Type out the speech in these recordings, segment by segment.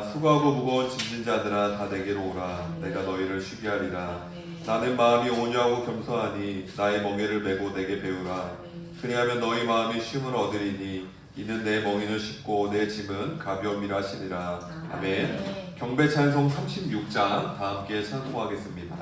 수고하고 무거운 짐진 자들아 다 내게로 오라. 내가 너희를 쉬게 하리라. 나는 마음이 온유하고 겸손하니 나의 멍에를 메고 내게 배우라. 그리하면 너희 마음이 쉼을 얻으리니 이는 내 멍에는 쉽고 내 짐은 가벼움이라 하시니라. 아멘. 경배 찬송 36장 다 함께 찬송하겠습니다.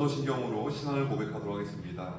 사도신경으로 신앙을 고백하도록 하겠습니다.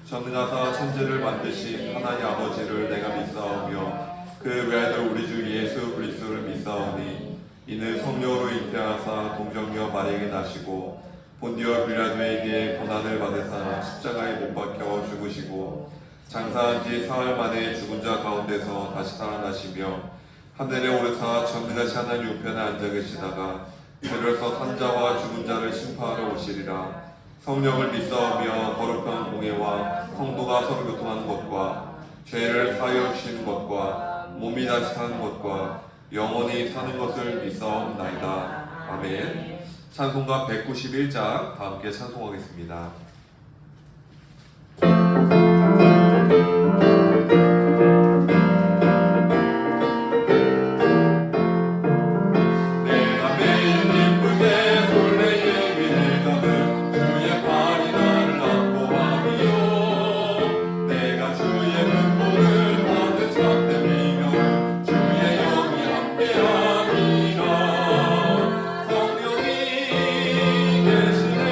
전능하사 천지를 만드신 하나님 아버지를 내가 믿사오며 그 외아들 우리 주 예수 그리스도를 믿사오니 이는 성령으로 잉태하사 동정녀 마리아에게 나시고 본디오 빌라도에게 고난을 받으사 십자가에 못 박혀 죽으시고 장사한 지 사흘 만에 죽은 자 가운데서 다시 살아나시며 하늘에 오르사 전능하신 하나님 우편에 앉아 계시다가 들어서 산자와 죽은 자를 심판하러 오시리라. 성령을 믿사오며 거룩한 공예와 성도가 서로 교통하는 것과 죄를 사하여 주시는 것과 몸이 다시 사는 것과 영원히 사는 것을 믿사옵나이다. 아멘. 찬송가 191장 다 함께 찬송하겠습니다. 성령이 계시네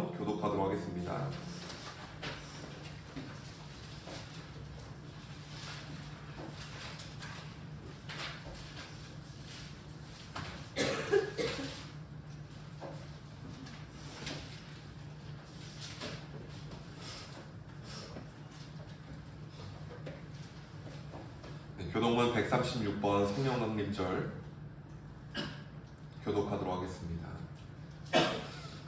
한번 교독하도록 하겠습니다. 교독문 136번 성령강림절 교독하도록 하겠습니다.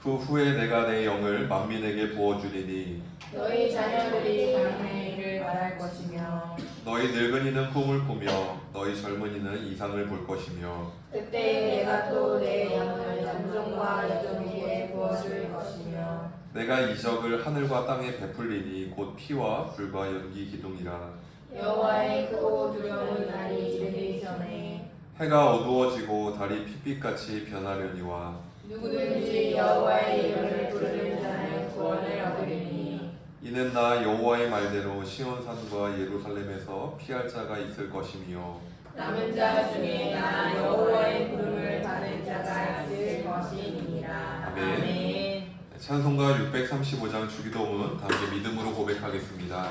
그 후에 내가 내 영을 만민에게 부어주리니 너희 자녀들이 당의 일을 말할 것이며 너희 늙은이는 꿈을 꾸며 너희 젊은이는 이상을 볼 것이며 그때 내가 또 내 영을 남종과 여종에게 부어줄 것이며 내가 이적을 하늘과 땅에 베풀리니 곧 피와 불과 연기 기둥이라. 여호와의 크고 두려운 날이 이르기 전에 해가 어두워지고 달이 핏빛같이 변하려니와 누구든지 여호와의 이름을 부르는 자는 구원을 얻으리니 이는 나 여호와의 말대로 시온산과 예루살렘에서 피할 자가 있을 것이며 남은 자 중에 나 여호와의 부름을 받는 자가 있을 것이니라. 아멘. 찬송가 635장 주기도문 함께 믿음으로 고백하겠습니다.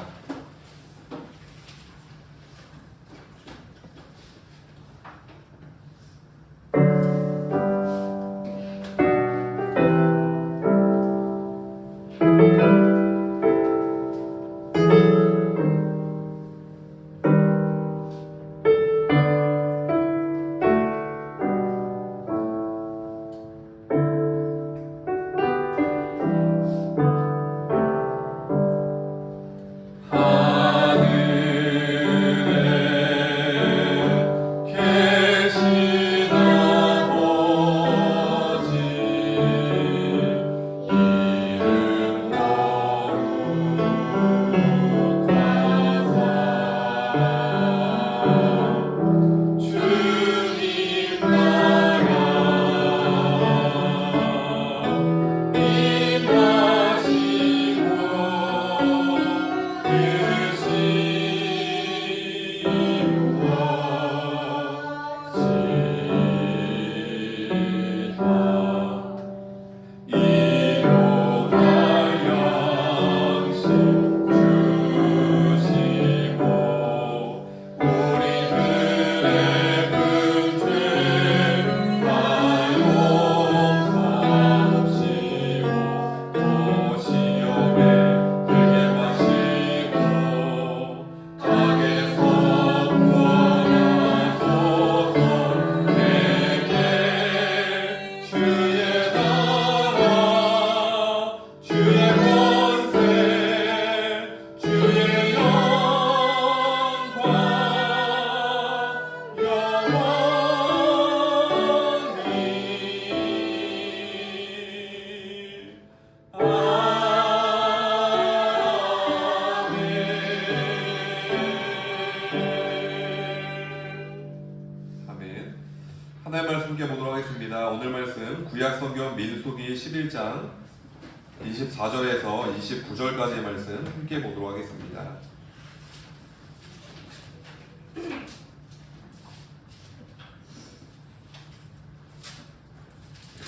하나님의 말씀 함께 보도록 하겠습니다. 오늘 말씀 구약성경 민수기 11장 24절에서 29절까지의 말씀 함께 보도록 하겠습니다.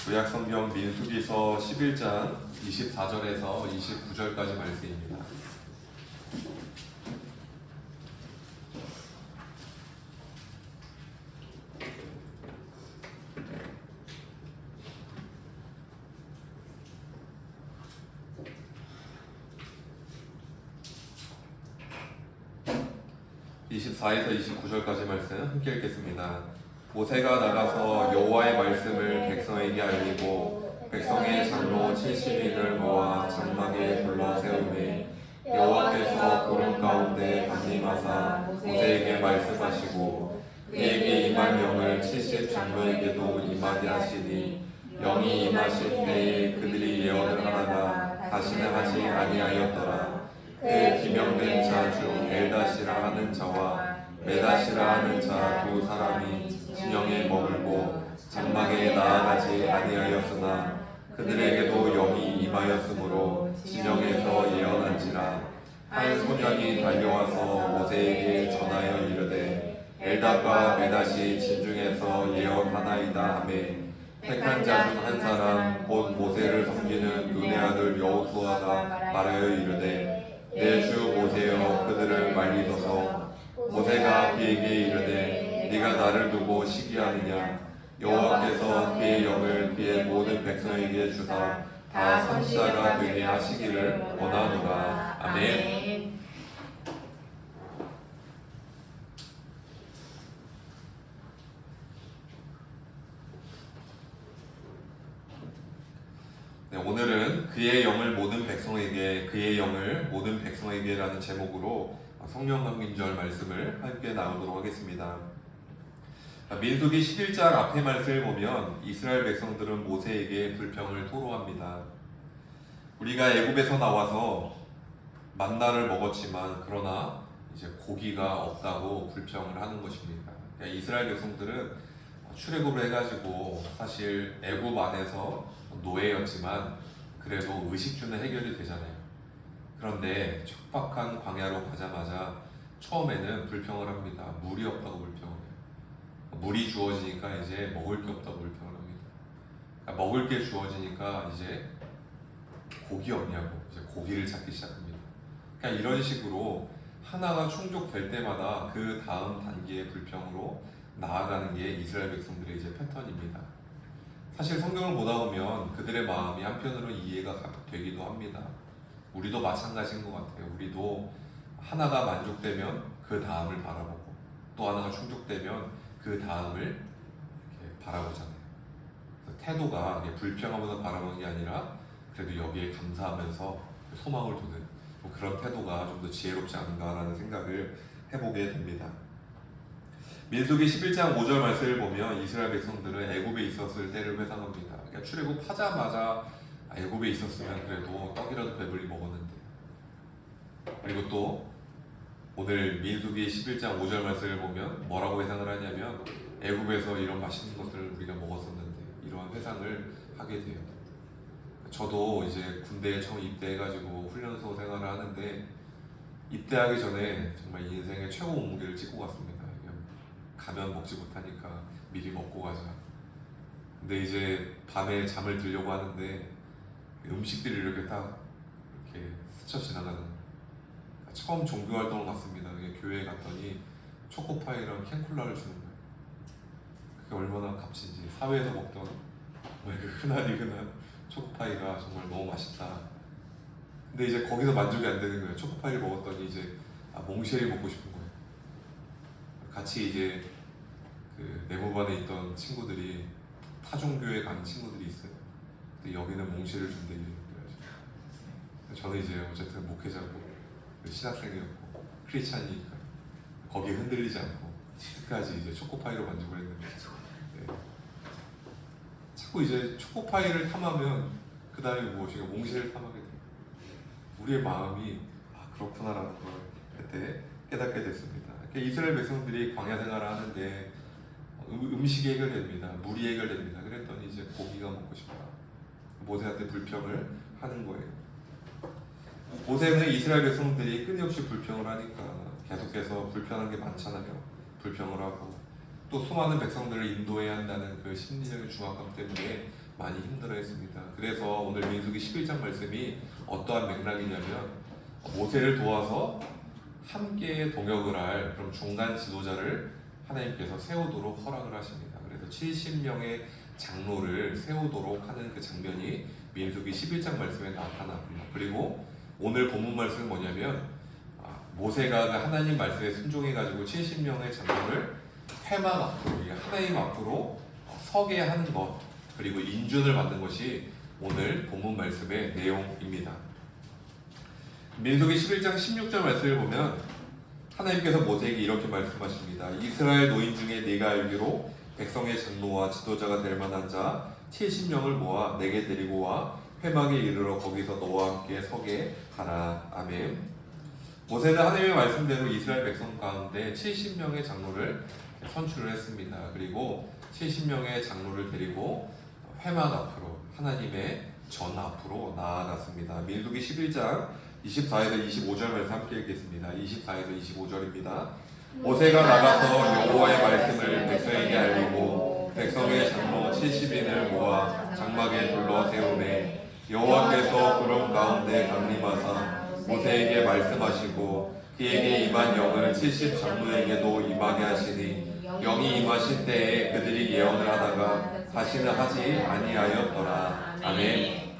구약성경 민수기서 11장 24절에서 29절까지 말씀입니다. (24에서 29절까지) 말씀 함께 읽겠습니다. 모세가 나가서 여호와의 말씀을 백성에게 알리고 백성의 장로 70인을 모아 장막에 둘러 세우매 여호와께서 구름 가운데 강림하사 모세에게 말씀하시고 그에게 임한 영을 70 장로에게도 임하게 하시니 영이 임하실 때에 그들이 예언을 하다가 다시는 하지 아니하였더라. 그 기명된 자 중 엘다시라 하는 자와 메다시라 하는 자 두 사람이 진영에 머물고 장막에 나아가지 아니하였으나 그들에게도 영이 임하였으므로 진영에서 예언한지라. 한 소년이 달려와서 모세에게 전하여 이르되 엘다과 메다시 진중에서 예언하나이다 하매 택한 자 중 한 사람 곧 모세를 섬기는 눈의 아들 여호수아가 말하여 이르되 내 주 모세여 그들을 말리소서. 모세가 그에게 이르되 네가 나를 두고 시기하느냐. 여호와께서 그의 영을 그의 모든 백성에게 주사 다 선지자가 되게 하시기를 원하노라. 아멘. 네, 오늘은 그의 영을 모든 백성에게, 그의 영을 모든 백성에게라는 제목으로 성령 강림절 말씀을 함께 나누도록 하겠습니다. 민수기 11장 앞의 말씀을 보면 이스라엘 백성들은 모세에게 불평을 토로합니다. 우리가 애굽에서 나와서 만나를 먹었지만 그러나 이제 고기가 없다고 불평을 하는 것입니다. 그러니까 이스라엘 백성들은 출애굽을 해가지고 사실 애굽 안에서 노예였지만 그래도 의식주는 해결이 되잖아요. 그런데 척박한 광야로 가자마자 처음에는 불평을 합니다. 물이 없다고 불평을 해요. 물이 주어지니까 이제 먹을 게 없다고 불평을 합니다. 그러니까 먹을 게 주어지니까 이제 고기 없냐고 이제 고기를 찾기 시작합니다. 그러니까 이런 식으로 하나가 충족될 때마다 그 다음 단계의 불평으로 나아가는 게 이스라엘 백성들의 이제 패턴입니다. 사실 성경을 보다 보면 그들의 마음이 한편으로 이해가 되기도 합니다. 우리도 마찬가지인 것 같아요. 우리도 하나가 만족되면 그 다음을 바라보고 또 하나가 충족되면 그 다음을 이렇게 바라보잖아요. 그래서 태도가 불평하면서 바라보는 게 아니라 그래도 여기에 감사하면서 소망을 두는 그런 태도가 좀 더 지혜롭지 않은가라는 생각을 해보게 됩니다. 민수기 11장 5절 말씀을 보면 이스라엘 백성들은 애굽에 있었을 때를 회상합니다. 그러니까 출애굽하자마자 애굽에 있었으면 그래도 떡이라도 배불리 먹었는데, 그리고 또 오늘 민수기 11장 5절 말씀을 보면 뭐라고 회상을 하냐면 애굽에서 이런 맛있는 것들을 우리가 먹었었는데 이러한 회상을 하게 돼요. 저도 이제 군대에 처음 입대해가지고 훈련소 생활을 하는데 입대하기 전에 정말 인생의 최고 몸무게를 찍고 갔습니다. 가면 먹지 못하니까 미리 먹고 가자. 근데 이제 밤에 잠을 들려고 하는데 음식들이 이렇게 딱 이렇게 스쳐 지나가는 거예요. 처음 종교 활동을 갔습니다. 교회에 갔더니 초코파이랑 캔콜라를 주는 거예요. 그게 얼마나 값진지. 사회에서 먹던 그 흔한 초코파이가 정말 너무 맛있다. 근데 이제 거기서 만족이 안 되는 거예요. 초코파이를 먹었더니 이제 몽쉘이 먹고 싶은 거예요. 같이 이제 그 내무반에 있던 친구들이 타종교에 가는 친구들이 있어요. 근데 여기는 몽쉘을 준대 이래가지고 저는 이제 어쨌든 목회자고 신학생이었고 크리스찬이니까 거기에 흔들리지 않고 끝까지 이제 초코파이로 만족을 했는데 네. 자꾸 이제 초코파이를 탐하면 그 다음에 무엇인가 몽쉘을 탐하게 돼요. 우리의 마음이 그렇구나라는 걸 그때 깨닫게 됐습니다. 이스라엘 백성들이 광야 생활을 하는데 음식이 해결됩니다. 물이 해결됩니다. 그랬더니 이제 고기가 먹고 싶다. 모세한테 불평을 하는 거예요. 모세는 이스라엘 백성들이 끊임없이 불평을 하니까 계속해서 불편한 게 많잖아요. 불평을 하고 또 수많은 백성들을 인도해야 한다는 그 심리적인 중압감 때문에 많이 힘들어했습니다. 그래서 오늘 민수기 11장 말씀이 어떠한 맥락이냐면 모세를 도와서 함께 동역을 할 그런 중간 지도자를 하나님께서 세우도록 허락을 하십니다. 그래서 70명의 장로를 세우도록 하는 그 장면이 민수기 11장 말씀에 나타납니다. 그리고 오늘 본문 말씀은 뭐냐면 모세가 그 하나님 말씀에 순종해가지고 70명의 장로를 회막 앞으로, 하나님 앞으로 서게 하는 것, 그리고 인준을 받는 것이 오늘 본문 말씀의 내용입니다. 민수기 11장 16절 말씀을 보면 하나님께서 모세에게 이렇게 말씀하십니다. 이스라엘 노인 중에 네가 알기로 백성의 장로와 지도자가 될 만한 자 70명을 모아 내게 데리고 와 회막에 이르러 거기서 너와 함께 서게 하라. 아멘. 모세는 하나님의 말씀대로 이스라엘 백성 가운데 70명의 장로를 선출을 했습니다. 그리고 70명의 장로를 데리고 회막 앞으로 하나님의 전 앞으로 나아갔습니다. 민수기 11장 24에서 25절 말씀 함께 읽겠습니다. 24에서 25절입니다. 모세가 나가서 여호와의 말씀을 백성에게 알리고 백성의 장로 70인을 모아 장막에 둘러 세우매 여호와께서 구름 가운데 강림하사 모세에게 말씀하시고 그에게 임한 영을 70 장로에게도 임하게 하시니 영이 임하신 때에 그들이 예언을 하다가 다시는 하지 아니하였더라. 아멘.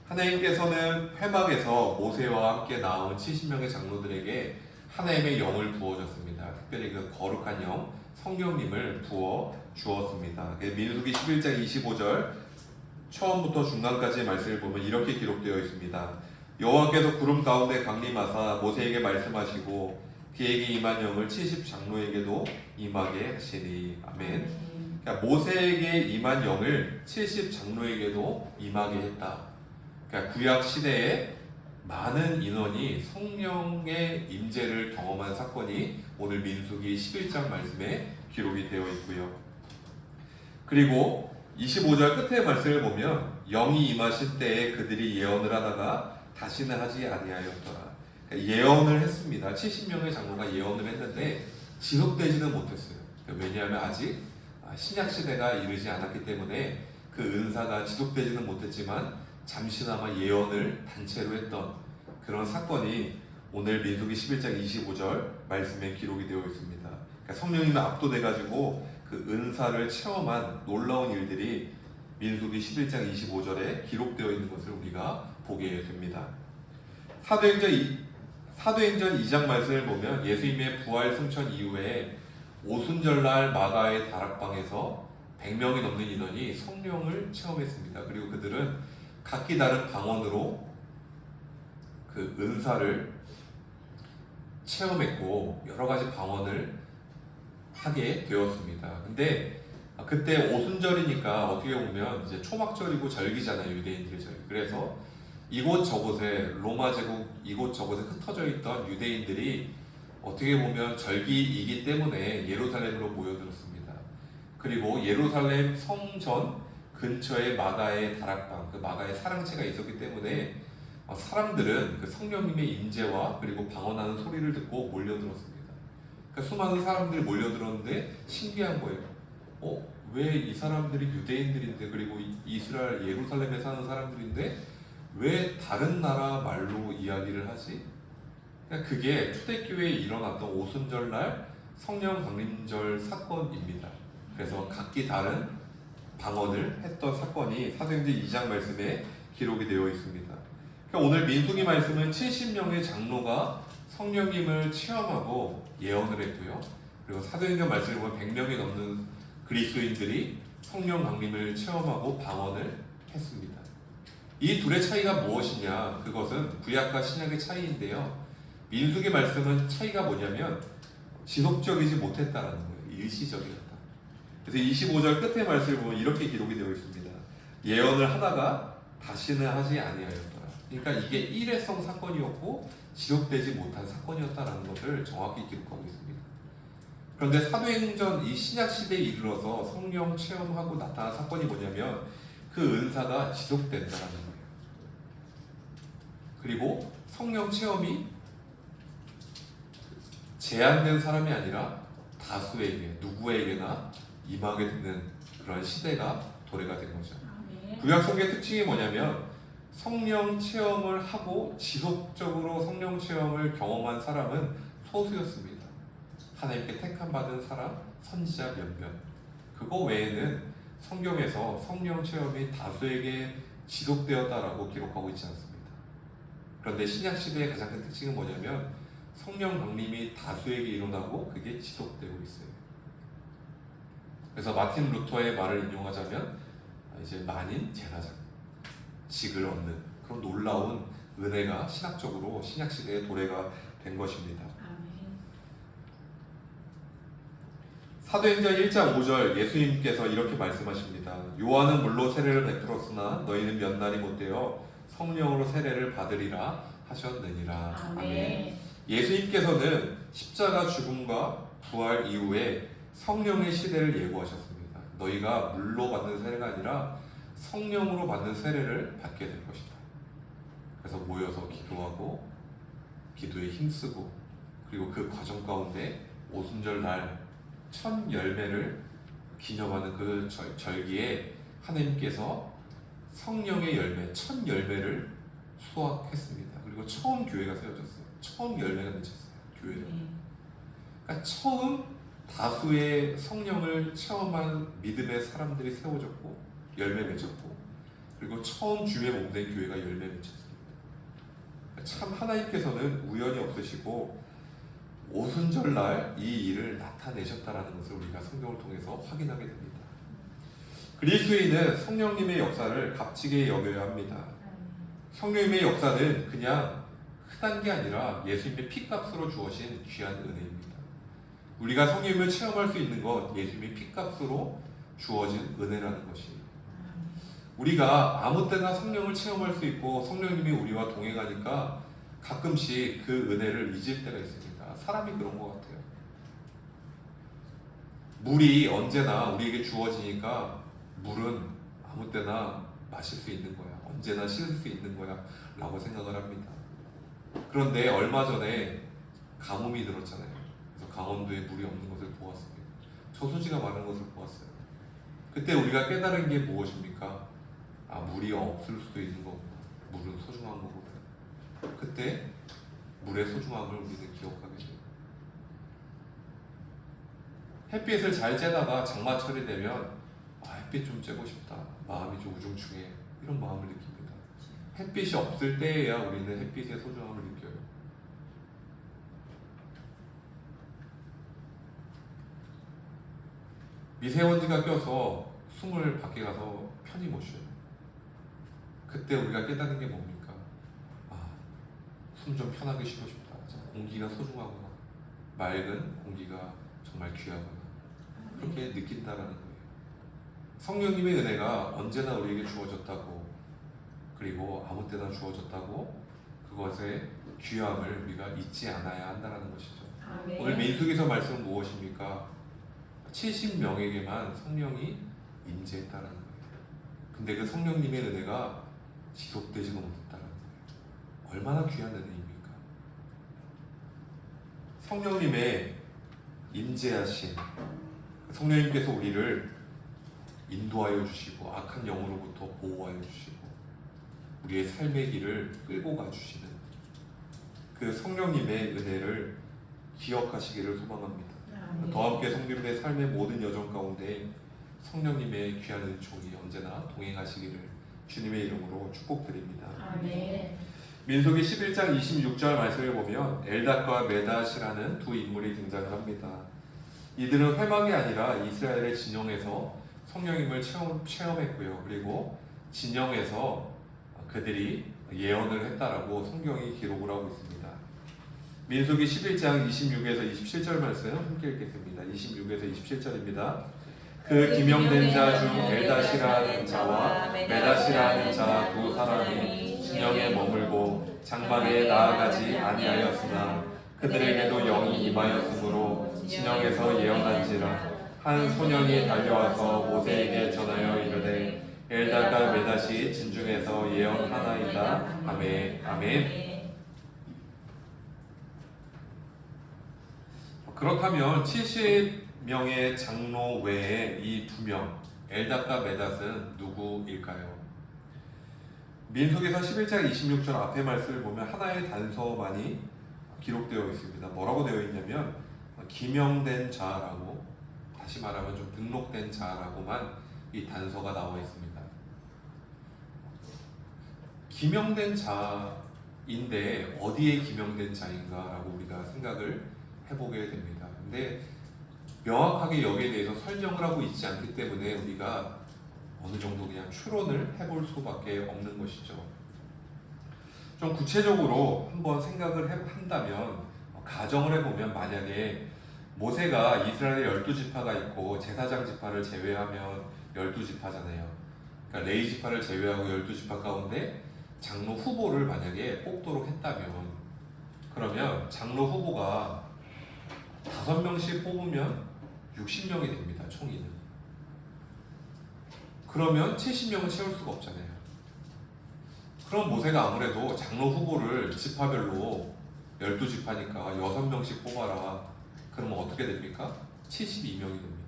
하나님께서는 회막에서 모세와 함께 나온 70명의 장로들에게 하나님의 영을 부어줬습니다. 특별히 그 거룩한 영, 성령님을 부어 주었습니다. 민수기 11장 25절 처음부터 중간까지의 말씀을 보면 이렇게 기록되어 있습니다. 여호와께서 구름 가운데 강림하사 모세에게 말씀하시고 그에게 임한 영을 70 장로에게도 임하게 하시니. 아멘. 그러니까 모세에게 임한 영을 70 장로에게도 임하게 했다. 그러니까 구약 시대에 많은 인원이 성령의 임재를 경험한 사건이 오늘 민수기 11장 말씀에 기록이 되어 있고요. 그리고 25절 끝의 말씀을 보면 영이 임하신 때에 그들이 예언을 하다가 다시는 하지 아니하였더라. 그러니까 예언을 했습니다. 70명의 장로가 예언을 했는데 지속되지는 못했어요. 왜냐하면 아직 신약 시대가 이르지 않았기 때문에 그 은사가 지속되지는 못했지만 잠시나마 예언을 단체로 했던 그런 사건이 오늘 민수기 11장 25절 말씀에 기록이 되어 있습니다. 그러니까 성령님이 압도돼가지고 그 은사를 체험한 놀라운 일들이 민수기 11장 25절에 기록되어 있는 것을 우리가 보게 됩니다. 사도행전 2장 말씀을 보면 예수님의 부활 승천 이후에 오순절날 마가의 다락방에서 100명이 넘는 인원이 성령을 체험했습니다. 그리고 그들은 각기 다른 방언으로 그 은사를 체험했고 여러 가지 방언을 하게 되었습니다. 근데 그때 오순절이니까 어떻게 보면 이제 초막절이고 절기잖아요, 유대인들의 절기. 그래서 이곳저곳에 로마 제국 이곳저곳에 흩어져 있던 유대인들이 어떻게 보면 절기이기 때문에 예루살렘으로 모여들었습니다. 그리고 예루살렘 성전 근처에 마가의 다락방, 그 마가의 사랑채가 있었기 때문에 사람들은 그 성령님의 임재와 그리고 방언하는 소리를 듣고 몰려들었습니다. 그러니까 수많은 사람들이 몰려들었는데 신기한 거예요. 왜 이 사람들이 유대인들인데 그리고 이스라엘 예루살렘에 사는 사람들인데 왜 다른 나라 말로 이야기를 하지? 그러니까 그게 초대교회에 일어났던 오순절날 성령 강림절 사건입니다. 그래서 각기 다른 방언을 했던 사건이 사도행전 2장 말씀에 기록이 되어 있습니다. 그러니까 오늘 민수기 말씀은 70명의 장로가 성령님을 체험하고 예언을 했고요. 그리고 사도행전 말씀을 보면 100명이 넘는 그리스도인들이 성령 강림을 체험하고 방언을 했습니다. 이 둘의 차이가 무엇이냐? 그것은 구약과 신약의 차이인데요. 민수기 말씀은 차이가 뭐냐면 지속적이지 못했다라는 거예요. 일시적이었다. 그래서 25절 끝의 말씀을 보면 이렇게 기록이 되어 있습니다. 예언을 하다가 다시는 하지 아니하였더라. 그러니까 이게 일회성 사건이었고 지속되지 못한 사건이었다라는 것을 정확히 기록하고 있습니다. 그런데 사도행전 이 신약 시대에 이르러서 성령 체험하고 나타난 사건이 뭐냐면 그 은사가 지속된다라는 거예요. 그리고 성령 체험이 제한된 사람이 아니라 다수에게 누구에게나 임하게 되는 그런 시대가 도래가 된 거죠. 구약 성경의 특징이 뭐냐면 성령 체험을 하고 지속적으로 성령 체험을 경험한 사람은 소수였습니다. 하나님께 택함 받은 사람, 선지자 몇몇. 그거 외에는 성경에서 성령 체험이 다수에게 지속되었다라고 기록하고 있지 않습니다. 그런데 신약 시대의 가장 큰 특징은 뭐냐면 성령 강림이 다수에게 일어나고 그게 지속되고 있어요. 그래서 마틴 루터의 말을 인용하자면 이제 만인 제사장직을 얻는 그런 놀라운 은혜가 신학적으로 신약 시대에 도래가 된 것입니다. 사도행전 1장 5절 예수님께서 이렇게 말씀하십니다. 요한은 물로 세례를 베풀었으나 너희는 몇 날이 못되어 성령으로 세례를 받으리라 하셨느니라. 아멘. 예수님께서는 십자가 죽음과 부활 이후에 성령의 시대를 예고하셨습니다. 너희가 물로 받는 세례가 아니라 성령으로 받는 세례를 받게 될 것이다. 그래서 모여서 기도하고 기도에 힘쓰고 그리고 그 과정 가운데 오순절 날 첫 열매를 기념하는 그 절기에 하나님께서 성령의 열매, 첫 열매를 수확했습니다. 그리고 처음 교회가 세워졌어요. 처음 열매가 맺혔어요. 교회는. 그러니까 처음 다수의 성령을 체험한 믿음의 사람들이 세워졌고 열매 맺혔고, 그리고 처음 주의 몸된 교회가 열매 맺혔습니다. 참 하나님께서는 우연이 없으시고 오순절날 이 일을 나타내셨다라는 것을 우리가 성경을 통해서 확인하게 됩니다. 그리스도인은 성령님의 역사를 값지게 여겨야 합니다. 성령님의 역사는 그냥 흔한 게 아니라 예수님의 피값으로 주어진 귀한 은혜입니다. 우리가 성령님을 체험할 수 있는 것, 예수님의 피값으로 주어진 은혜라는 것이, 우리가 아무 때나 성령을 체험할 수 있고 성령님이 우리와 동행하니까 가끔씩 그 은혜를 잊을 때가 있습니다. 사람이 그런 것 같아요. 물이 언제나 우리에게 주어지니까 물은 아무 때나 마실 수 있는 거야, 언제나 씻을 수 있는 거야 라고 생각을 합니다. 그런데 얼마 전에 가뭄이 들었잖아요. 그래서 강원도에 물이 없는 것을 보았습니다. 저수지가 마른 것을 보았어요. 그때 우리가 깨달은 게 무엇입니까? 물이 없을 수도 있는 거구나. 물은 소중한 거구나. 그때 물의 소중함을 우리는 기억하게 돼요. 햇빛을 잘 쬐다가 장마철이 되면 햇빛 좀 쬐고 싶다, 마음이 좀 우중충해, 이런 마음을 느낍니다. 햇빛이 없을 때에야 우리는 햇빛의 소중함을 느껴요. 미세먼지가 껴서 숨을 밖에 가서 편히 못 쉬어요. 그때 우리가 깨닫는 게 뭡니까? 숨 좀 편하게 쉬고 싶다. 공기가 소중하구나. 맑은 공기가 정말 귀하구나. 그렇게 느낀다라는 거예요. 성령님의 은혜가 언제나 우리에게 주어졌다고, 그리고 아무 때나 주어졌다고, 그것의 귀함을 우리가 잊지 않아야 한다는 것이죠. 아멘. 오늘 민수기서 말씀은 무엇입니까? 70명에게만 성령이 임재했다는 거예요. 근데 그 성령님의 은혜가 지속되지도 못했다는 거예요. 얼마나 귀한 은혜입니까? 성령님의 임재하신 성령님께서 우리를 인도하여 주시고 악한 영으로부터 보호하여 주시고 우리의 삶의 길을 끌고 가주시는 그 성령님의 은혜를 기억하시기를 소망합니다. 더 함께 성도님의 삶의 모든 여정 가운데 성령님의 귀한 은총이 언제나 동행하시기를 주님의 이름으로 축복드립니다. 아멘. 민수기 11장 26절 말씀을 보면 엘닷과 메닷이라는 두 인물이 등장을 합니다. 이들은 회막이 아니라 이스라엘의 진영에서 성령님을 체험했고요. 그리고 진영에서 그들이 예언을 했다라고 성경이 기록을 하고 있습니다. 민수기 11장 26에서 27절 말씀 함께 읽겠습니다. 26에서 27절입니다. 그 기명된 자 중 엘닷이라는 자와 메닷이라는 자 두 사람이 진영에 머물고 장막에 나아가지 아니하였으나 그들에게도 영이 임하였으므로 진영에서 예언한지라. 한 소년이 달려와서 모세에게 전하여 이르되 엘닷과 메닷이 진중에서 예언하나이다. 아멘. 아멘. 그렇다면 70명의 장로 외에 이 두 명 엘닷과 메닷은 누구일까요? 민수기서 11장 26절 앞에 말씀을 보면 하나의 단서만이 기록되어 있습니다. 뭐라고 되어 있냐면 기명된 자라고, 다시 말하면 좀 등록된 자라고만 이 단서가 나와 있습니다. 기명된 자인데 어디에 기명된 자인가라고 우리가 생각을 해보게 됩니다. 근데 명확하게 여기에 대해서 설명을 하고 있지 않기 때문에 우리가 어느 정도 그냥 추론을 해볼 수밖에 없는 것이죠. 좀 구체적으로 한번 생각을 한다면, 가정을 해보면 만약에 모세가 이스라엘의 12지파가 있고 제사장 지파를 제외하면 12지파잖아요. 그러니까 레위 지파를 제외하고 12지파 가운데 장로 후보를 만약에 뽑도록 했다면, 그러면 장로 후보가 5명씩 뽑으면 60명이 됩니다. 총리는. 그러면 70명은 채울 수가 없잖아요. 그럼 모세가 아무래도 장로 후보를 지파별로 12지파니까 6명씩 뽑아라. 그러면 어떻게 됩니까? 72명이 됩니다.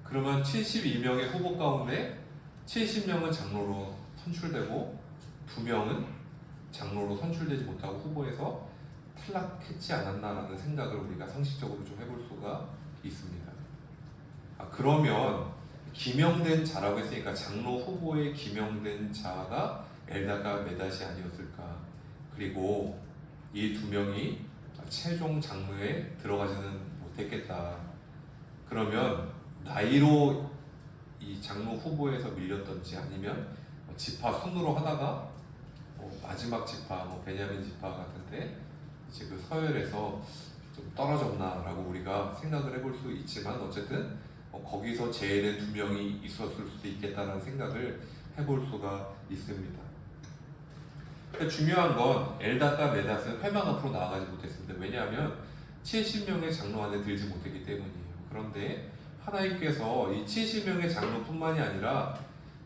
그러면 72명의 후보 가운데 70명은 장로로 선출되고 2명은 장로로 선출되지 못하고 후보에서 탈락했지 않았나라는 생각을 우리가 상식적으로 좀 해볼 수가 있습니다. 그러면 기명된 자라고 했으니까 장로 후보에 기명된 자가 엘다가 메닷이 아니었을까? 그리고 이 2명이 최종 장로에 들어가지는 못했겠다. 그러면 나이로 이 장로 후보에서 밀렸던지 아니면 지파 순으로 하다가 마지막 지파, 베냐민 지파 같은데 이제 그 서열에서 좀 떨어졌나라고 우리가 생각을 해볼 수 있지만 어쨌든 거기서 제외된 2명이 있었을 수도 있겠다는 생각을 해볼 수가 있습니다. 중요한 건 엘다가 메닷은 회막 앞으로 나아가지 못했습니다. 왜냐하면 70명의 장로 안에 들지 못했기 때문이에요. 그런데 하나님께서 이 70명의 장로뿐만이 아니라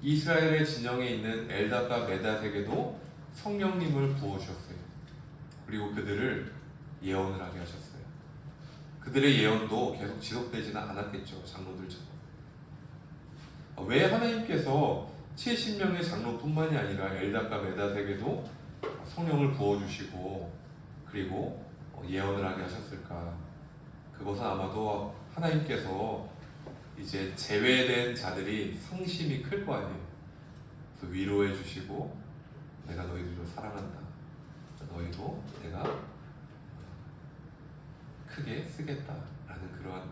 이스라엘의 진영에 있는 엘다가 메닷에게도 성령님을 부어주셨어요. 그리고 그들을 예언을 하게 하셨어요. 그들의 예언도 계속 지속되지는 않았겠죠. 장로들처럼. 왜 하나님께서 70명의 장로뿐만이 아니라 엘다가 메닷에게도 성령을 부어주시고 그리고 예언을 하게 하셨을까? 그것은 아마도 하나님께서 이제 제외된 자들이 상심이 클 거 아니에요. 그래서 위로해 주시고 내가 너희들을 사랑한다. 너희도 내가 크게 쓰겠다라는 그러한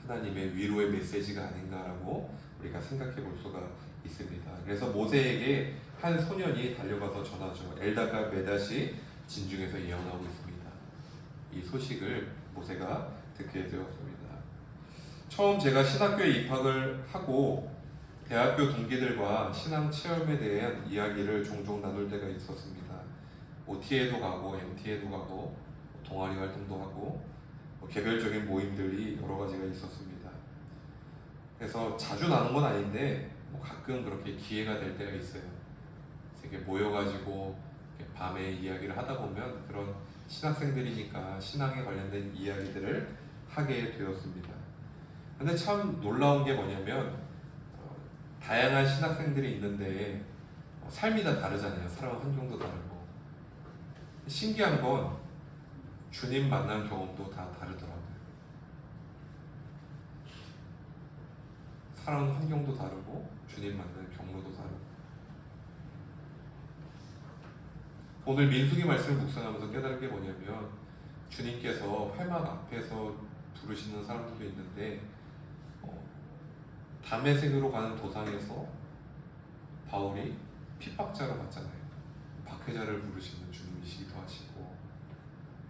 하나님의 위로의 메시지가 아닌가라고 우리가 생각해 볼 수가 있습니다. 그래서 모세에게 한 소년이 달려가서 전하죠. 엘다가 메닷이 진중에서 예언하고 있습니다. 이 소식을 모세가 듣게 되었습니다. 처음 제가 신학교에 입학을 하고 대학교 동기들과 신앙 체험에 대한 이야기를 종종 나눌 때가 있었습니다. OT에도 가고 MT에도 가고 동아리 활동도 하고 개별적인 모임들이 여러 가지가 있었습니다. 그래서 자주 나눈 건 아닌데 가끔 그렇게 기회가 될 때가 있어요. 이렇게 모여가지고 이렇게 밤에 이야기를 하다 보면 그런 신학생들이니까 신앙에 관련된 이야기들을 하게 되었습니다. 근데 참 놀라운 게 뭐냐면 다양한 신학생들이 있는데 삶이 다 다르잖아요. 사람 환경도 다르고 신기한 건 주님 만난 경험도 다 다르더라고요. 살아온 환경도 다르고 주님 만난 경로도 다르고 오늘 민수기 말씀을 묵상하면서 깨달은 게 뭐냐면 주님께서 회막 앞에서 부르시는 사람들도 있는데 다메섹으로 가는 도상에서 바울이 핍박자로 갔잖아요. 박해자를 부르시는 주님이시기도 하시고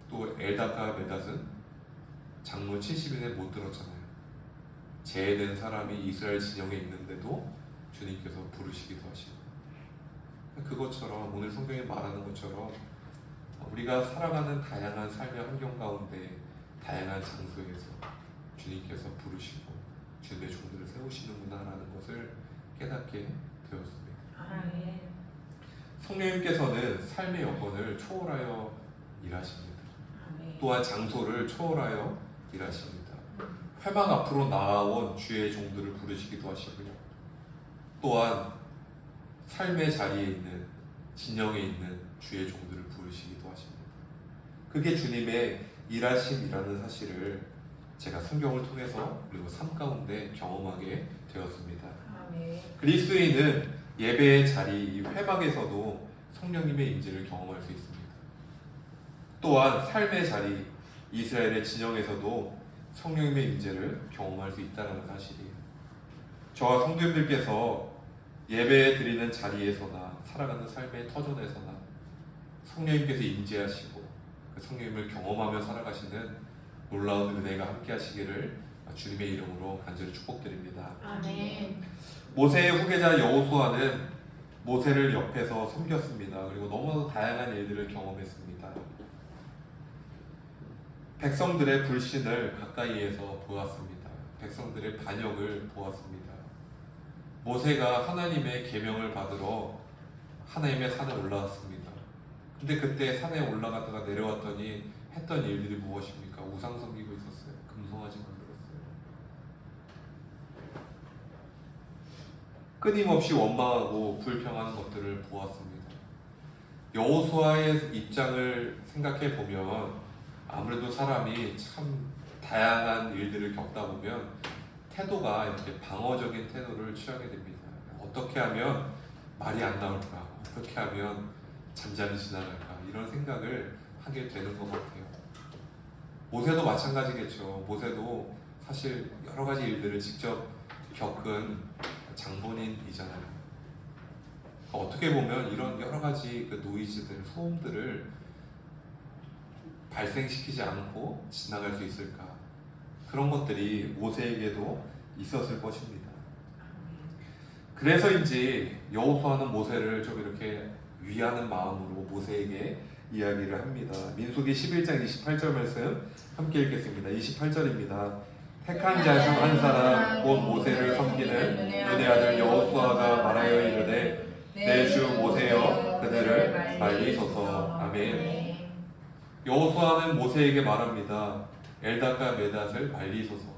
또 엘다가 메닷은 장로 70인에 못 들었잖아요. 제외된 사람이 이스라엘 진영에 있는데도 주님께서 부르시기도 하시고 그것처럼 오늘 성경에 말하는 것처럼 우리가 살아가는 다양한 삶의 환경 가운데 다양한 장소에서 주님께서 부르시고 주님의 종들을 세우시는구나라는 것을 깨닫게 되었습니다. 아멘. 성령님께서는 삶의 여건을 초월하여 일하십니다. 아멘. 또한 장소를 초월하여 일하십니다. 회막 앞으로 나아온 주의 종들을 부르시기도 하시고요. 또한 삶의 자리에 있는 진영에 있는 주의 종들을 부르시기도 하십니다. 그게 주님의 일하심이라는 사실을 제가 성경을 통해서 그리고 삶 가운데 경험하게 되었습니다. 아멘. 그리스도인은 예배의 자리, 이 회막에서도 성령님의 임재를 경험할 수 있습니다. 또한 삶의 자리, 이스라엘의 진영에서도 성령님의 임재를 경험할 수 있다는 사실이에요. 저와 성도님들께서 예배 드리는 자리에서나 살아가는 삶의 터전에서나 성령님께서 임재하시고 그 성령님을 경험하며 살아가시는 놀라운 은혜가 함께 하시기를 주님의 이름으로 간절히 축복드립니다. 아멘. 모세의 후계자 여호수아는 모세를 옆에서 섬겼습니다. 그리고 너무나도 다양한 일들을 경험했습니다. 백성들의 불신을 가까이에서 보았습니다. 백성들의 반역을 보았습니다. 모세가 하나님의 계명을 받으러 하나님의 산에 올라왔습니다. 근데 그때 산에 올라갔다가 내려왔더니 했던 일들이 무엇입니까? 우상 섬기고 있었어요. 금송아지 만들었어요. 끊임없이 원망하고 불평하는 것들을 보았습니다. 여호수아의 입장을 생각해 보면 아무래도 사람이 참 다양한 일들을 겪다 보면 태도가 이렇게 방어적인 태도를 취하게 됩니다. 어떻게 하면 말이 안 나올까? 어떻게 하면 잠잠히 지나갈까? 이런 생각을 하게 되는 것 같아요. 모세도 마찬가지겠죠. 모세도 사실 여러 가지 일들을 직접 겪은 장본인이잖아요. 어떻게 보면 이런 여러 가지 그 노이즈들, 소음들을 발생시키지 않고 지나갈 수 있을까? 그런 것들이 모세에게도 있었을 것입니다. 그래서인지 여호수아는 모세를 좀 이렇게 위하는 마음으로 모세에게 이야기를 합니다. 민수기 11장 28절 말씀 함께 읽겠습니다. 28절입니다. 택한 자 중 한 사람 곧 모세를 섬기는 눈의 아들 여호수아가 말하여 이르되 내 주 모세여 그들을 말리소서. 아멘. 여호수아는 모세에게 말합니다. 엘닷과 메닷을 말리소서.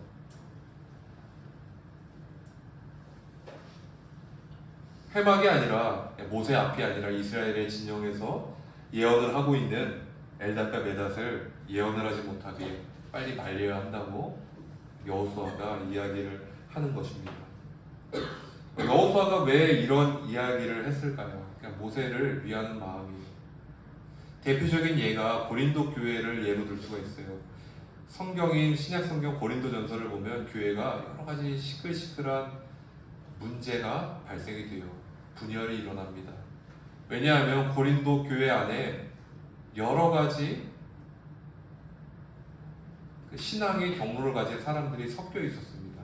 회막이 아니라 모세 앞이 아니라 이스라엘의 진영에서 예언을 하고 있는 엘닷과 메닷을 예언을 하지 못하게 빨리 말려야 한다고 여호수아가 이야기를 하는 것입니다. 여호수아가 왜 이런 이야기를 했을까요? 그냥 모세를 위하는 마음이. 대표적인 예가 고린도 교회를 예로 들 수가 있어요. 성경인 신약성경 고린도전서를 보면 교회가 여러 가지 시끌시끌한 문제가 발생이 돼요. 분열이 일어납니다. 왜냐하면 고린도 교회 안에 여러 가지 그 신앙의 경로를 가진 사람들이 섞여 있었습니다.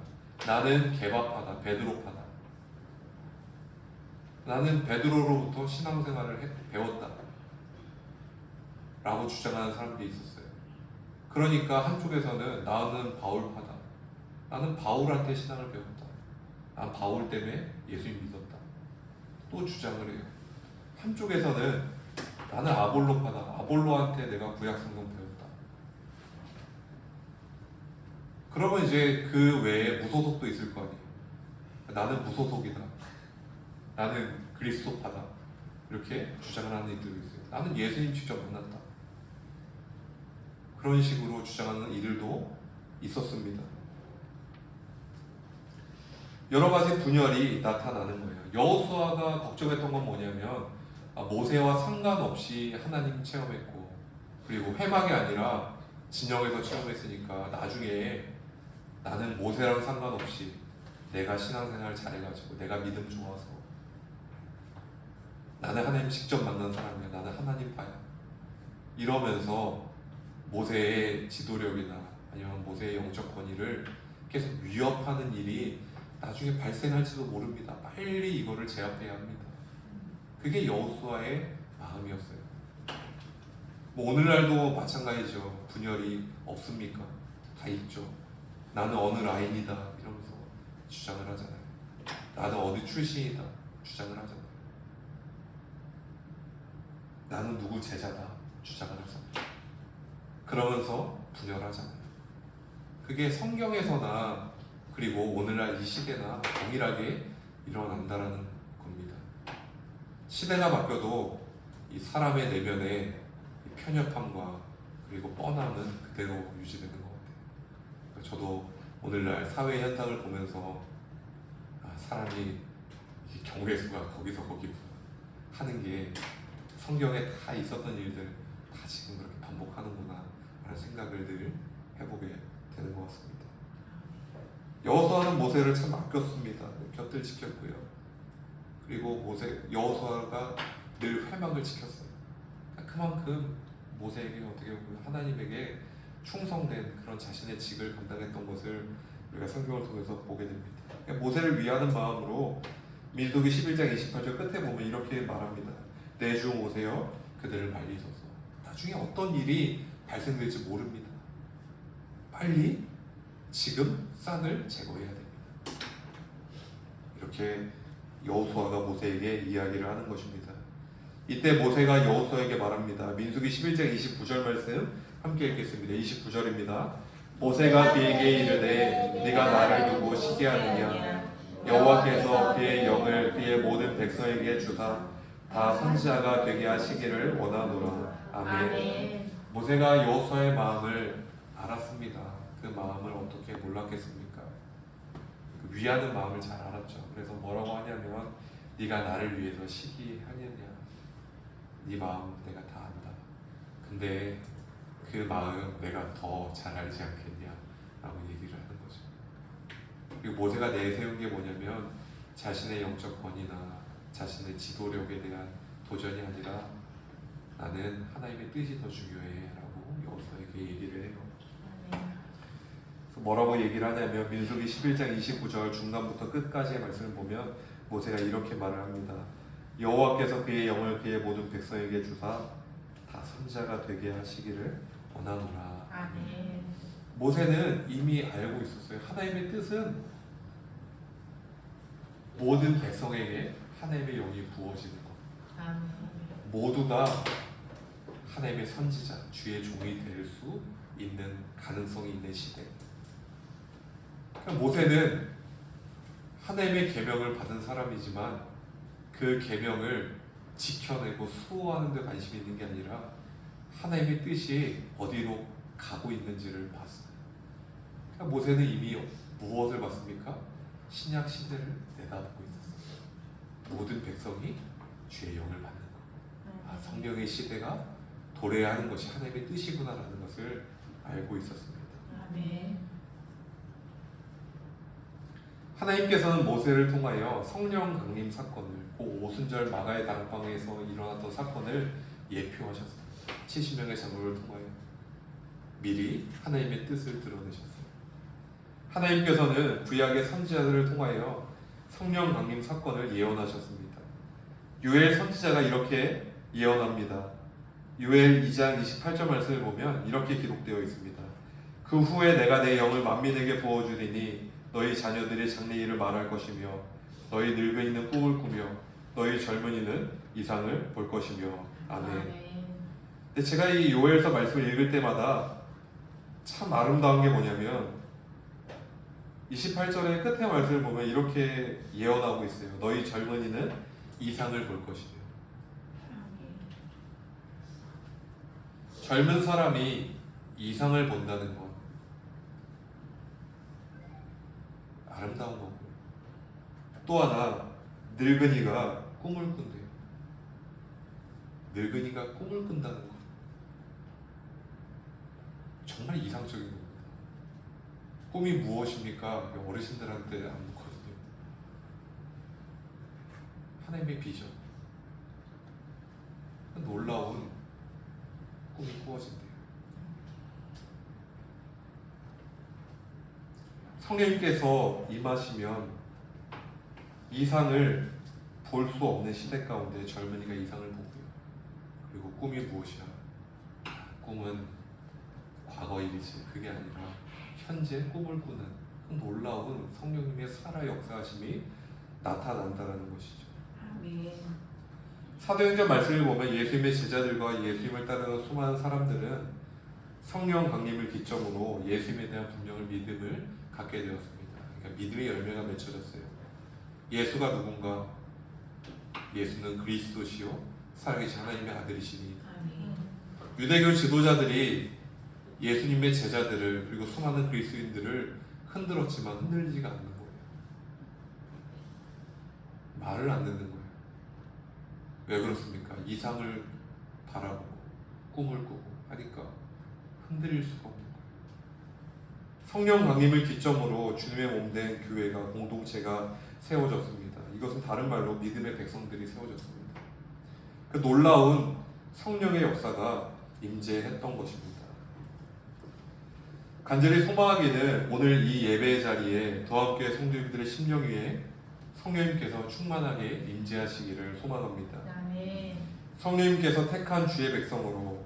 나는 개바파다, 베드로파다. 나는 베드로로부터 신앙생활을 배웠다 라고 주장하는 사람들이 있었어요. 그러니까 한쪽에서는 나는 바울파다. 나는 바울한테 신앙을 배웠다. 난 바울 때문에 예수님 믿었다. 또 주장을 해요. 한쪽에서는 나는 아볼로파다. 아볼로한테 내가 구약성경 배웠다. 그러면 이제 그 외에 무소속도 있을 거 아니에요. 나는 무소속이다. 나는 그리스도파다. 이렇게 주장을 하는 이들도 있어요. 나는 예수님 직접 만났다. 그런 식으로 주장하는 이들도 있었습니다. 여러 가지 분열이 나타나는 거예요. 여호수아가 걱정했던 건 뭐냐면 모세와 상관없이 하나님 체험했고, 그리고 회막이 아니라 진영에서 체험했으니까 나중에 나는 모세랑 상관없이 내가 신앙생활 잘해가지고 내가 믿음 좋아서 나는 하나님 직접 만난 사람이야. 나는 하나님파야. 이러면서 모세의 지도력이나 아니면 모세의 영적 권위를 계속 위협하는 일이 나중에 발생할지도 모릅니다. 빨리 이거를 제압해야 합니다. 그게 여호수아의 마음이었어요. 뭐 오늘날도 마찬가지죠. 분열이 없습니까? 다 있죠. 나는 어느 라인이다 이러면서 주장을 하잖아요. 나는 어디 출신이다 주장을 하잖아요. 나는 누구 제자다 주장을 하잖아요. 그러면서 분열하잖아요. 그게 성경에서나 그리고 오늘날 이 시대나 동일하게 일어난다라는 겁니다. 시대가 바뀌어도 이 사람의 내면의 편협함과 그리고 뻔함은 그대로 유지되는 것 같아요. 저도 오늘날 사회 현상을 보면서 사람이 경우의 수가 거기서 거기구나 하는 게 성경에 다 있었던 일들 다 지금 그렇게 반복하는구나 라는 생각을 늘 해보게 되는 것 같습니다. 여호수아는 모세를 참 아꼈습니다. 곁을 지켰고요. 그리고 여호수아가 늘 회막을 지켰어요. 그만큼 모세에게 어떻게 보면 하나님에게 충성된 그런 자신의 직을 감당했던 것을 우리가 성경을 통해서 보게 됩니다. 모세를 위하는 마음으로 민수기 11장 28절 끝에 보면 이렇게 말합니다. 내 주 모세여 그들을 말리소서. 나중에 어떤 일이 발생될지 모릅니다. 빨리 지금 싹을 제거해야 됩니다. 이렇게 여호수아가 모세에게 이야기를 하는 것입니다. 이때 모세가 여호수아에게 말합니다. 민수기 11장 29절 말씀 함께 읽겠습니다. 29절입니다. 모세가 그에게 이르되 네가 나를 두고 시기하느냐 여호와께서 그의 영을 그의 모든 백성에게 주사 다 선지자가 되게 하시기를 원하노라. 아멘. 모세가 여호수아의 마음을 알았습니다. 그 마음을 어떻게 몰랐겠습니까? 그 위하는 마음을 잘 알았죠. 그래서 뭐라고 하냐면 네가 나를 위해서 시기하느냐, 네 마음 내가 다 안다. 근데 그 마음 내가 더 잘 알지 않겠냐 라고 얘기를 하는 거죠. 그리고 모세가 내세운 게 뭐냐면 자신의 영적 권위나 자신의 지도력에 대한 도전이 아니라 나는 하나님의 뜻이 더 중요해 라고 여호수아에게 얘기를 해요. 그래서 뭐라고 얘기를 하냐면 민수기 11장 29절 중간부터 끝까지의 말씀을 보면 모세가 이렇게 말을 합니다. 여호와께서 그의 영을 그의 모든 백성에게 주사 다 선지자가 되게 하시기를 원하노라. 아멘. 모세는 이미 알고 있었어요. 하나님의 뜻은 모든 백성에게 하나님의 영이 부어지는 것. 아멘. 모두가 하나님의 선지자, 주의 종이 될 수 있는 가능성이 있는 시대. 그러니까 모세는 하나님의 계명을 받은 사람이지만 그 계명을 지켜내고 수호하는 데 관심이 있는 게 아니라 하나님의 뜻이 어디로 가고 있는지를 봤어요. 그러니까 모세는 이미 무엇을 봤습니까? 신약 시대를 내다보고 있었어요. 모든 백성이 주의 영을 받는 것. 아, 성령의 시대가 도래하는 것이 하나님의 뜻이구나라는 것을 알고 있었습니다. 아멘. 하나님께서는 모세를 통하여 성령 강림 사건을, 그 오순절 마가의 다락방에서 일어났던 사건을 예표하셨습니다. 70명의 장로를 통하여 미리 하나님의 뜻을 드러내셨어요. 하나님께서는 구약의 선지자들을 통하여 성령 강림 사건을 예언하셨습니다. 요엘 선지자가 이렇게 예언합니다. 요엘 2장 28절 말씀을 보면 이렇게 기록되어 있습니다. 그 후에 내가 내 영을 만민에게 부어주리니 너희 자녀들이 장래일을 말할 것이며 너희 늙은이는 꿈을 꾸며 너희 젊은이는 이상을 볼 것이며. 아멘. 근데 제가 이 요엘서 말씀을 읽을 때마다 참 아름다운 게 뭐냐면 28절의 끝의 말씀을 보면 이렇게 예언하고 있어요. 너희 젊은이는 이상을 볼 것이며. 젊은 사람이 이상을 본다는 건 아름다운 거고요. 또 하나 늙은이가 꿈을 꾼대요. 늙은이가 꿈을 꾼다는 것 정말 이상적인 겁니다. 꿈이 무엇입니까? 어르신들한테 안 묻거든요. 하나님의 비전, 놀라운 꿈이 꾸어진대요. 성령님께서 임하시면 이상을 볼 수 없는 시대 가운데 젊은이가 이상을 보고요. 그리고 꿈이 무엇이야? 꿈은 과거 일이지. 그게 아니라 현재 꿈을 꾸는 그 놀라운 성령님의 살아 역사하심이 나타난다는 것이죠. 아멘. 사도행전 말씀을 보면 예수님의 제자들과 예수님을 따르는 수많은 사람들은 성령 강림을 기점으로 예수님에 대한 분명한 믿음을 갖게 되었습니다. 그러니까 믿음의 열매가 맺혀졌어요. 예수가 누군가? 예수는 그리스도시요 살아계신 하나님의 아들이시니. 아멘. 유대교 지도자들이 예수님의 제자들을 그리고 수많은 그리스도인들을 흔들었지만 흔들리지가 않는 거예요. 말을 안 듣는 거예요. 왜 그렇습니까? 이상을 바라보고 꿈을 꾸고 하니까 흔들릴 수가 없는 거예요. 성령 강림을 기점으로 주님의 몸된 교회가, 공동체가 세워졌습니다. 이것은 다른 말로 믿음의 백성들이 세워졌습니다. 그 놀라운 성령의 역사가 임재했던 것입니다. 간절히 소망하기는 오늘 이 예배의 자리에 더 함께 성도님들의 심령 위에 성령님께서 충만하게 임재하시기를 소망합니다. 아멘. 성령님께서 택한 주의 백성으로,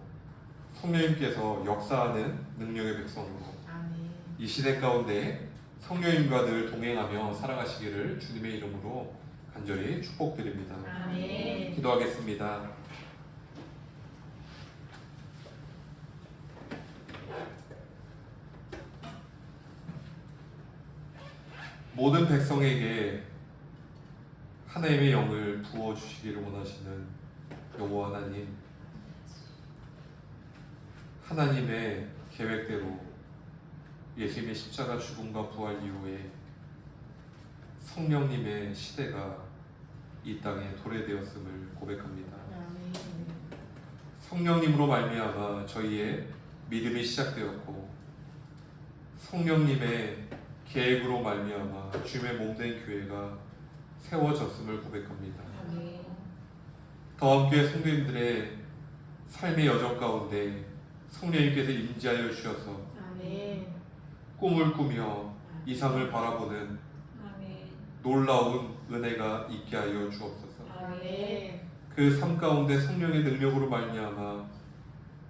성령님께서 역사하는 능력의 백성으로 아멘. 이 시대 가운데 성령님과 늘 동행하며 살아가시기를 주님의 이름으로 간절히 축복드립니다. 아멘. 기도하겠습니다. 모든 백성에게 하나님의 영을 부어주시기를 원하시는 여호와 하나님, 하나님의 계획대로 예수님의 십자가 죽음과 부활 이후에 성령님의 시대가 이 땅에 도래되었음을 고백합니다. 성령님으로 말미암아 저희의 믿음이 시작되었고, 성령님의 계획으로 말미암아 주님의 몸된 교회가 세워졌음을 고백합니다. 더함교회 성도님들의 삶의 여정 가운데 성령님께서 임재하여 주셔서 꿈을 꾸며 이상을 바라보는 놀라운 은혜가 있게 하여 주옵소서. 그 삶 가운데 성령의 능력으로 말미암아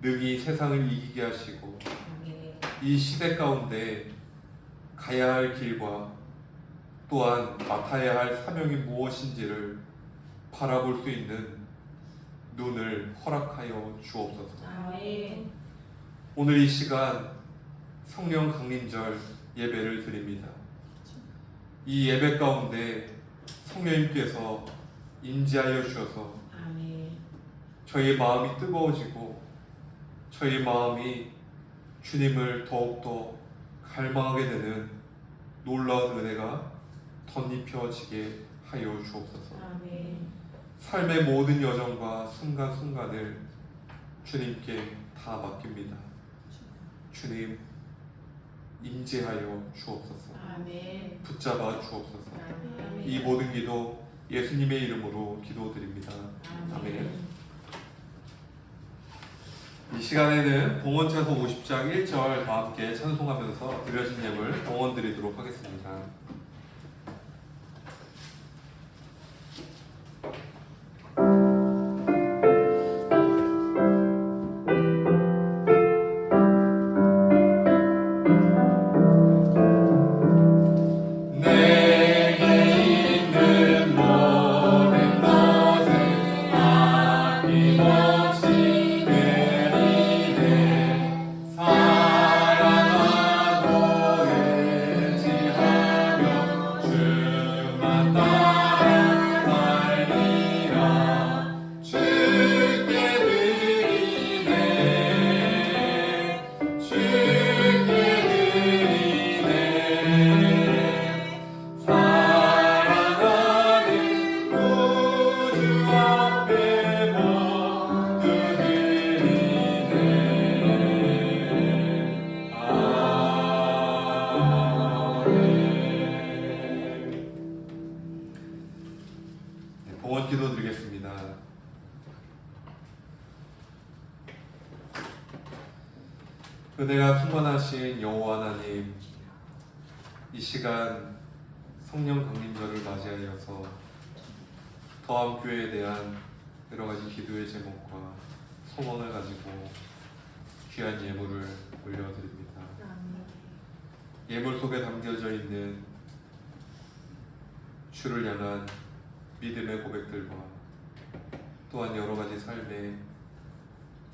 능히 세상을 이기게 하시고, 이 시대 가운데 가야 할 길과 또한 맡아야 할 사명이 무엇인지를 바라볼 수 있는 눈을 허락하여 주옵소서. 오늘 이 시간 성령 강림절 예배를 드립니다. 이 예배 가운데 성령님께서 임재하여 주셔서 저희의 마음이 뜨거워지고 저희의 마음이 주님을 더욱더 갈망하게 되는 놀라운 은혜가 덧입혀지게 하여 주옵소서. 삶의 모든 여정과 순간순간을 주님께 다 맡깁니다. 주님, 임재하여 주옵소서. 붙잡아 주옵소서. 이 모든 기도 예수님의 이름으로 기도드립니다. 아멘. 이 시간에는 봉헌차서 50장 1절 다 함께 찬송하면서 드려진 예물 봉헌 드리도록 하겠습니다. 봉헌 기도 드리겠습니다. 은혜가 충만하신 여호와 하나님, 이 시간 성령 강림절을 맞이하여서 더함교회에 대한 여러 가지 기도의 제목과 소원을 가지고 귀한 예물을 올려드립니다. 예물 속에 담겨져 있는 주를 향한 믿음의 고백들과 또한 여러 가지 삶의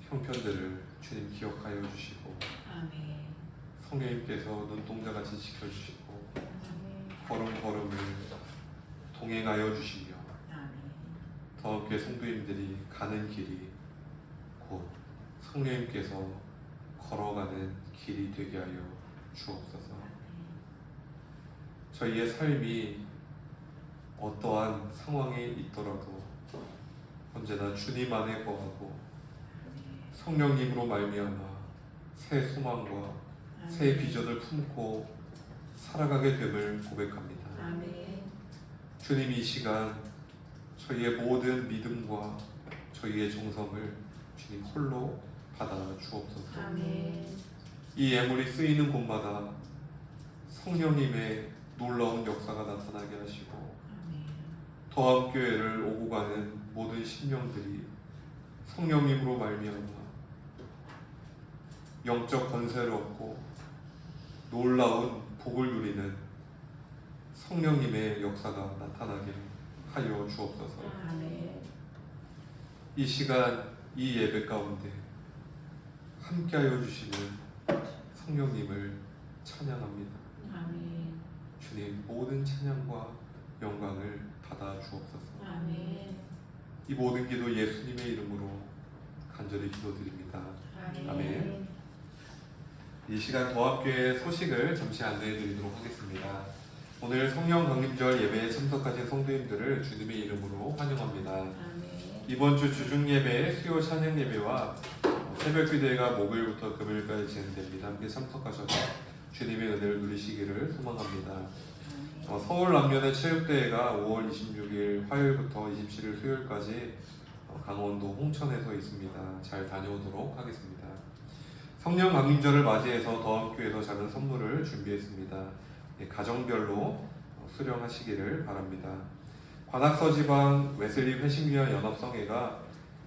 형편들을 주님 기억하여 주시고, 성령님께서 눈동자같이 지켜주시고 걸음걸음을 동행하여 주시며 더함교회 성도님들이 가는 길이 곧 성령님께서 걸어가는 길이 되게 하여 주옵소서. 저희의 삶이 어떠한 상황에 있더라도 언제나 주님 안에 거하고 성령님으로 말미암아 새 소망과 새 비전을 품고 살아가게 됨을 고백합니다. 주님, 이 시간 저희의 모든 믿음과 저희의 정성을 주님 홀로 받아 주옵소서. 이 예물이 쓰이는 곳마다 성령님의 놀라운 역사가 나타나게 하시고 더함교회를 오고 가는 모든 심령들이 성령님으로 말미암아 영적 권세를 얻고 놀라운 복을 누리는 성령님의 역사가 나타나게 하여 주옵소서. 이 시간 이 예배 가운데 함께하여 주시는 성령님을 찬양합니다. 주님 모든 찬양과 영광을 받아 주옵소서. 아멘. 이 모든 기도 예수님의 이름으로 간절히 기도드립니다. 아멘. 이 시간 도합교회 소식을 잠시 안내해 드리도록 하겠습니다. 오늘 성령 강림절 예배에 참석하신 성도님들을 주님의 이름으로 환영합니다. 아멘. 이번 주 주중 예배, 수요 찬양 예배와 새벽 기도회가 목요일부터 금요일까지 진행됩니다. 함께 참석하셔서 주님의 은혜를 누리시기를 소망합니다. 서울 남면의 체육대회가 5월 26일 화요일부터 27일 수요일까지 강원도 홍천에서 있습니다. 잘 다녀오도록 하겠습니다. 성령 강림절을 맞이해서 더함교회에서 작은 선물을 준비했습니다. 가정별로 수령하시기를 바랍니다. 관악서지방 웨슬리 회심위원 연합성회가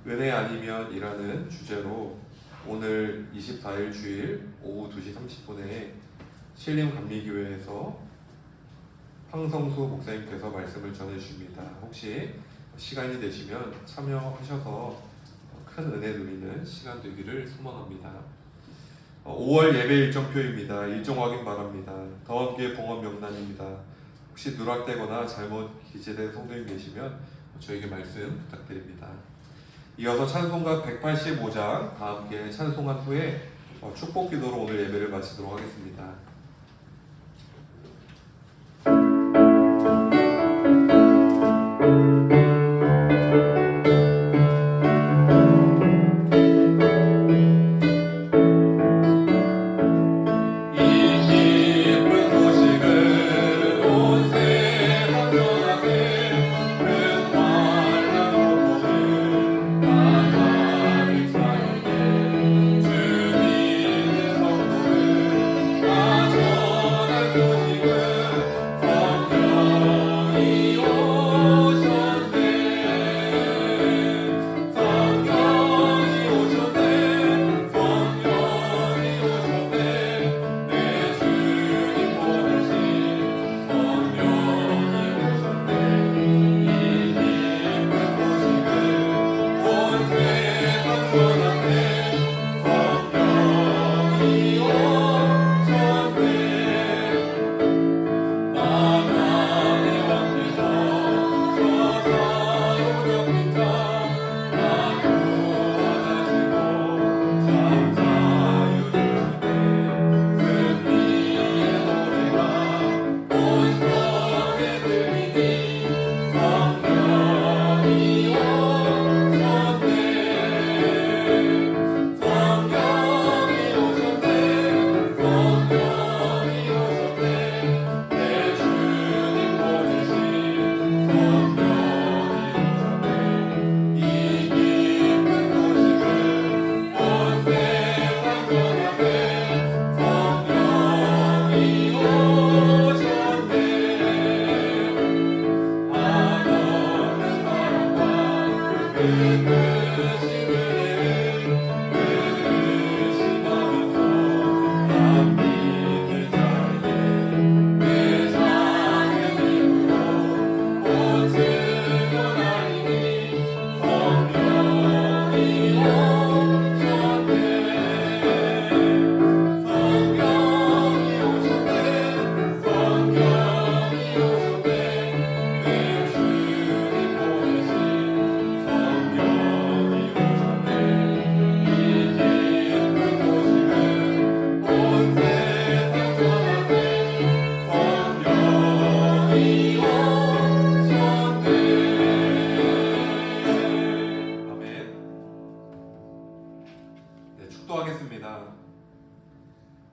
은혜 아니면 이라는 주제로 오늘 24일 주일 오후 2시 30분에 신림 감리교회에서 황성수 목사님께서 말씀을 전해주십니다. 혹시 시간이 되시면 참여하셔서 큰 은혜 누리는 시간 되기를 소망합니다. 5월 예배 일정표입니다. 일정 확인 바랍니다. 더함교회 봉헌 명단입니다. 혹시 누락되거나 잘못 기재된 성도님 계시면 저에게 말씀 부탁드립니다. 이어서 찬송가 185장 다 함께 찬송한 후에 축복 기도로 오늘 예배를 마치도록 하겠습니다.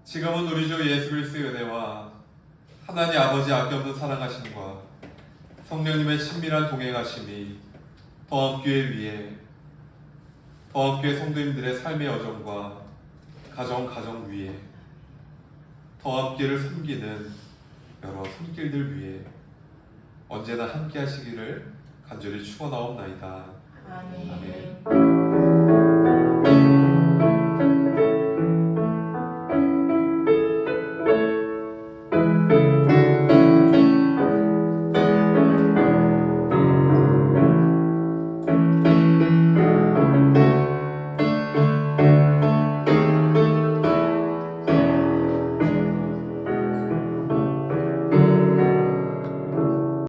지금은 우리 주 예수 그리스도의 은혜와 하나님 아버지 아껴없는 사랑하심과 성령님의 친밀한 동행하심이 더함교회 위에 더함교회 성도님들의 삶의 여정과 가정 위에 더함교회를 섬기는 여러 손길들 위에 언제나 함께 하시기를 간절히 축원하옵나이다.